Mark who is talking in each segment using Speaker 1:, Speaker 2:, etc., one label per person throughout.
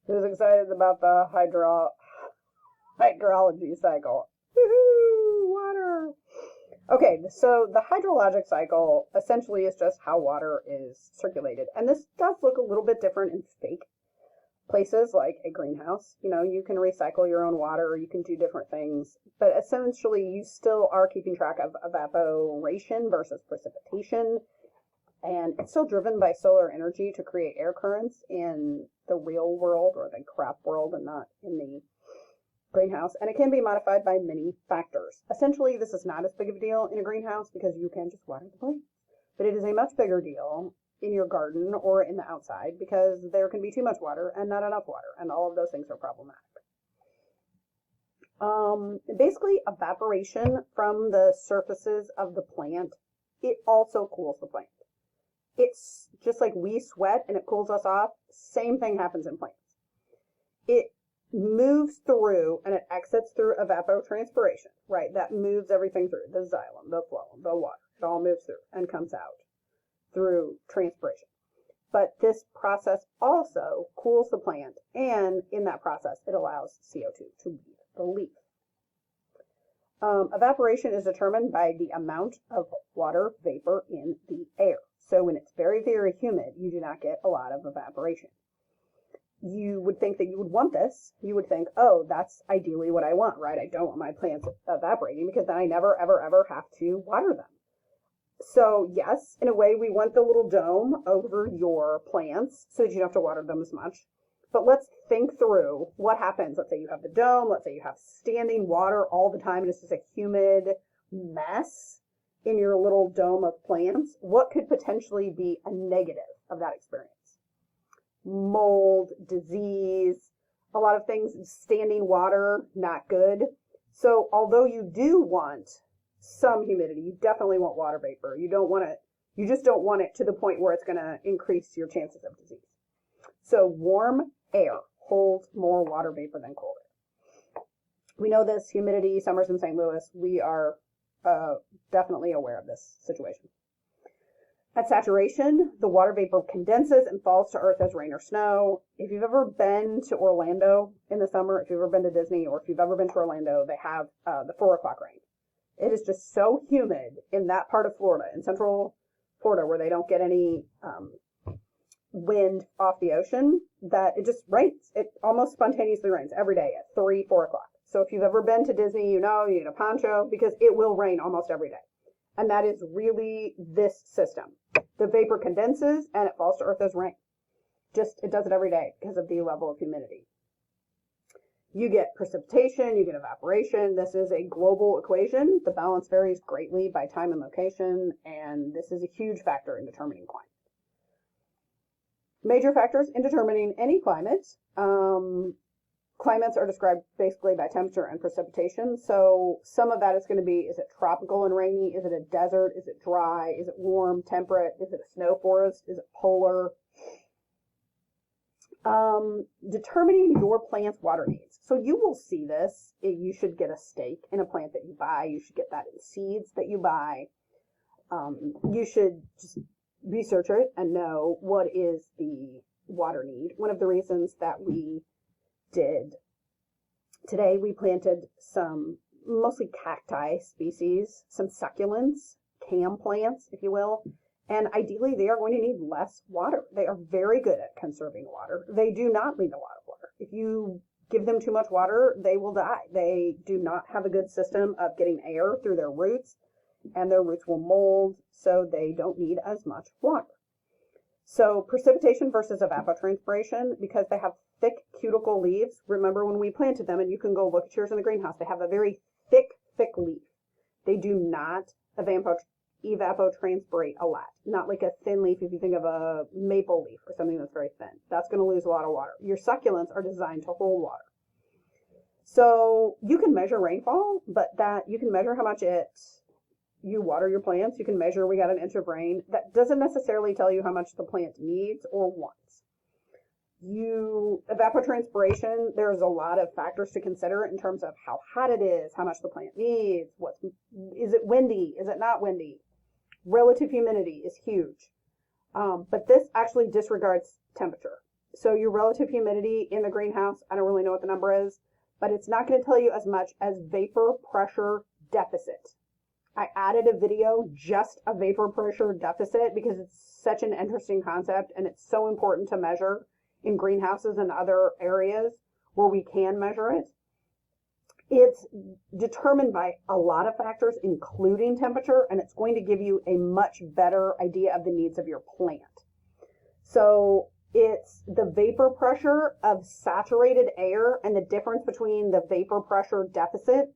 Speaker 1: Who's excited about the hydrology cycle? Woohoo! Water! Okay, so the hydrologic cycle essentially is just how water is circulated. And this does look a little bit different in fake places like a greenhouse. You know, you can recycle your own water, or you can do different things, but essentially you still are keeping track of evaporation versus precipitation. And it's still driven by solar energy to create air currents in the real world or the crap world and not in the greenhouse. And it can be modified by many factors. Essentially, this is not as big of a deal in a greenhouse because you can just water the plants. But it is a much bigger deal in your garden or in the outside because there can be too much water and not enough water. And all of those things are problematic. Basically, evaporation from the surfaces of the plant, it also cools the plant. It's just like we sweat and it cools us off. Same thing happens in plants. It moves through and it exits through evapotranspiration, right? That moves everything through the xylem, the phloem, the water. It all moves through and comes out through transpiration. But this process also cools the plant, and in that process, it allows CO2 to leave the leaf. Evaporation is determined by the amount of water vapor in the air. So when it's very, very humid, you do not get a lot of evaporation. You would think that you would want this. You would think, oh, that's ideally what I want, right? I don't want my plants evaporating because then I never, ever, ever have to water them. So yes, in a way, we want the little dome over your plants so that you don't have to water them as much. But let's think through what happens. Let's say you have the dome. Let's say you have standing water all the time and it's just a humid mess in your little dome of plants. What could potentially be a negative of that experience? Mold, disease, a lot of things. Standing water, not good. So although you do want some humidity, you definitely want water vapor. You don't want it, you just don't want it to the point where it's going to increase your chances of disease. So warm air holds more water vapor than cold air. We know this, humidity, summers in St. Louis, we are definitely aware of this situation. At saturation, the water vapor condenses and falls to earth as rain or snow. If you've ever been to Orlando in the summer, if you've ever been to Disney, or if you've ever been to Orlando, they have the 4 o'clock rain. It is just so humid in that part of Florida, in central Florida, where they don't get any wind off the ocean, that it just rains. It almost spontaneously rains every day at 3, 4 o'clock. So if you've ever been to Disney, you know you need a poncho because it will rain almost every day. And that is really this system. The vapor condenses and it falls to earth as rain. Just, it does it every day because of the level of humidity. You get precipitation, you get evaporation. This is a global equation. The balance varies greatly by time and location, and this is a huge factor in determining climate. Major factors in determining any climate. Climates are described basically by temperature and precipitation. So some of that is going to be, is it tropical and rainy? Is it a desert? Is it dry? Is it warm, temperate? Is it a snow forest? Is it polar? Determining your plant's water needs. So you will see this. You should get a stake in a plant that you buy. You should get that in seeds that you buy. You should just research it and know what is the water need. One of the reasons that we did today, we planted some mostly cacti species, some succulents, cam plants, if you will. And ideally, they are going to need less water. They are very good at conserving water. They do not need a lot of water. If you give them too much water, they will die. They do not have a good system of getting air through their roots, and their roots will mold, so they don't need as much water. So precipitation versus evapotranspiration, because they have thick cuticle leaves. Remember when we planted them, and you can go look at yours in the greenhouse, they have a very thick leaf. They do not evapotranspirate a lot. Not like a thin leaf if you think of a maple leaf or something that's very thin. That's going to lose a lot of water. Your succulents are designed to hold water. So you can measure rainfall, but that you can measure how much you water your plants. You can measure we got an inch of rain. That doesn't necessarily tell you how much the plant needs or wants. Evapotranspiration, there's a lot of factors to consider in terms of how hot it is, how much the plant needs, is it windy, is it not windy? Relative humidity is huge. But this actually disregards temperature. So your relative humidity in the greenhouse, I don't really know what the number is, but it's not going to tell you as much as vapor pressure deficit. I added a video just a vapor pressure deficit because it's such an interesting concept and it's so important to measure in greenhouses and other areas where we can measure it. It's determined by a lot of factors, including temperature, and it's going to give you a much better idea of the needs of your plant. So it's the vapor pressure of saturated air, and the difference between the vapor pressure deficit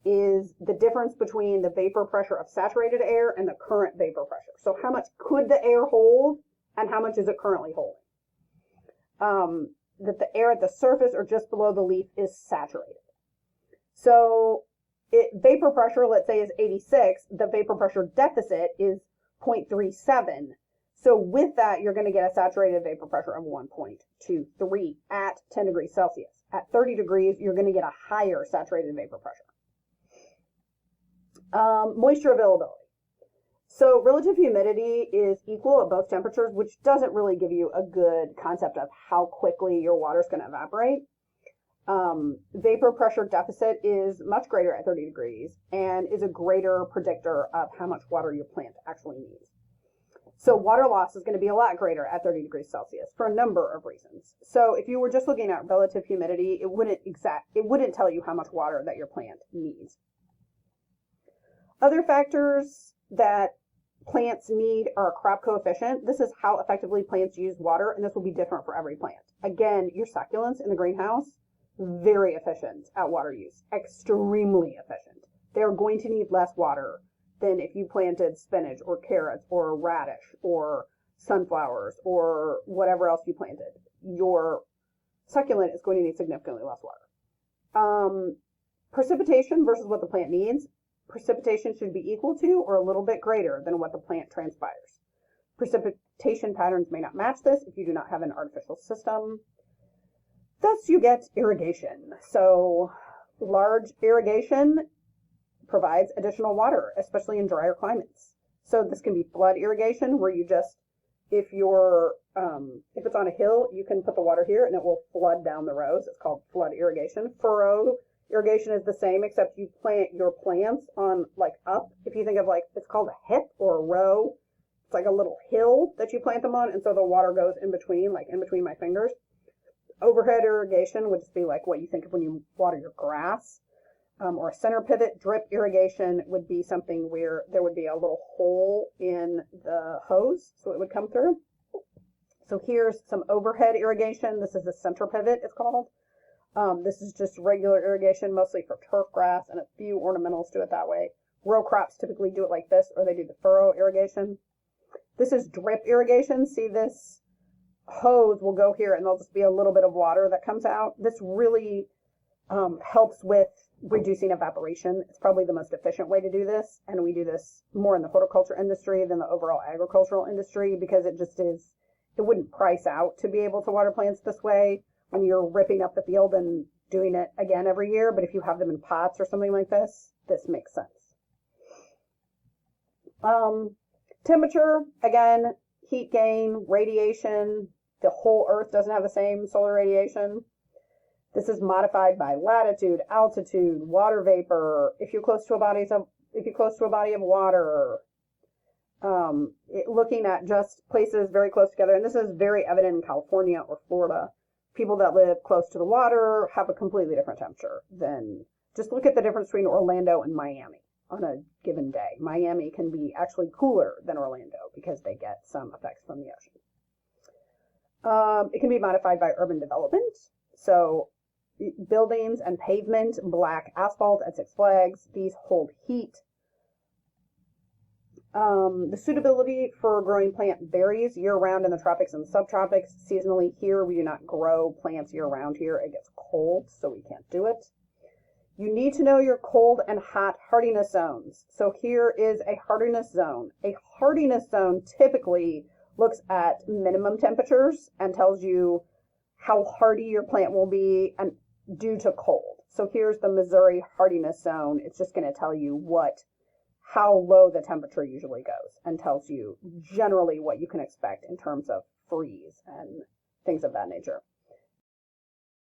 Speaker 1: is the difference between the vapor pressure of saturated air and the current vapor pressure. So how much could the air hold and how much is it currently holding? That the air at the surface or just below the leaf is saturated. So vapor pressure, let's say, is 86. The vapor pressure deficit is 0.37. So with that, you're going to get a saturated vapor pressure of 1.23 at 10 degrees Celsius. At 30 degrees, you're going to get a higher saturated vapor pressure. Moisture availability. So relative humidity is equal at both temperatures, which doesn't really give you a good concept of how quickly your water is going to evaporate. Vapor pressure deficit is much greater at 30 degrees and is a greater predictor of how much water your plant actually needs. So water loss is going to be a lot greater at 30 degrees Celsius for a number of reasons. So if you were just looking at relative humidity, it wouldn't tell you how much water that your plant needs. Other factors that plants need are crop coefficient. This is how effectively plants use water, and this will be different for every plant. Again, your succulents in the greenhouse, very efficient at water use, extremely efficient. They're going to need less water than if you planted spinach or carrots or radish or sunflowers or whatever else you planted. Your succulent is going to need significantly less water. Precipitation versus what the plant needs. Precipitation should be equal to or a little bit greater than what the plant transpires. Precipitation patterns may not match this if you do not have an artificial system. Thus, you get irrigation. So, large irrigation provides additional water, especially in drier climates. So this can be flood irrigation, where you just, if it's on a hill, you can put the water here and it will flood down the rows. It's called flood irrigation. Furrow irrigation is the same, except you plant your plants on up. If you think of it's called a hip or a row. It's like a little hill that you plant them on, and so the water goes in between, in between my fingers. Overhead irrigation would just be like what you think of when you water your grass. Or a center pivot. Drip irrigation would be something where there would be a little hole in the hose so it would come through. So here's some overhead irrigation. This is a center pivot, it's called. This is just regular irrigation, mostly for turf grass, and a few ornamentals do it that way. Row crops typically do it like this, or they do the furrow irrigation. This is drip irrigation. See, this hose will go here and there'll just be a little bit of water that comes out. This really helps with reducing evaporation. It's probably the most efficient way to do this, and we do this more in the horticulture industry than the overall agricultural industry because it wouldn't price out to be able to water plants this way when you're ripping up the field and doing it again every year. But if you have them in pots or something like this, this makes sense. Temperature, again, heat gain, radiation. The whole earth doesn't have the same solar radiation. This is modified by latitude, altitude, water vapor. If you're close to a body of water, looking at just places very close together, and this is very evident in California or Florida. People that live close to the water have a completely different temperature than, just look at the difference between Orlando and Miami on a given day. Miami can be actually cooler than Orlando because they get some effects from the ocean. It can be modified by urban development. So buildings and pavement, black asphalt at Six Flags, these hold heat. The suitability for growing plant varies year-round in the tropics and subtropics. Seasonally here, we do not grow plants year-round here. It gets cold, so we can't do it. You need to know your cold and hot hardiness zones. So here is a hardiness zone. A hardiness zone typically looks at minimum temperatures and tells you how hardy your plant will be and due to cold. So here's the Missouri hardiness zone. It's just going to tell you how low the temperature usually goes and tells you generally what you can expect in terms of freeze and things of that nature.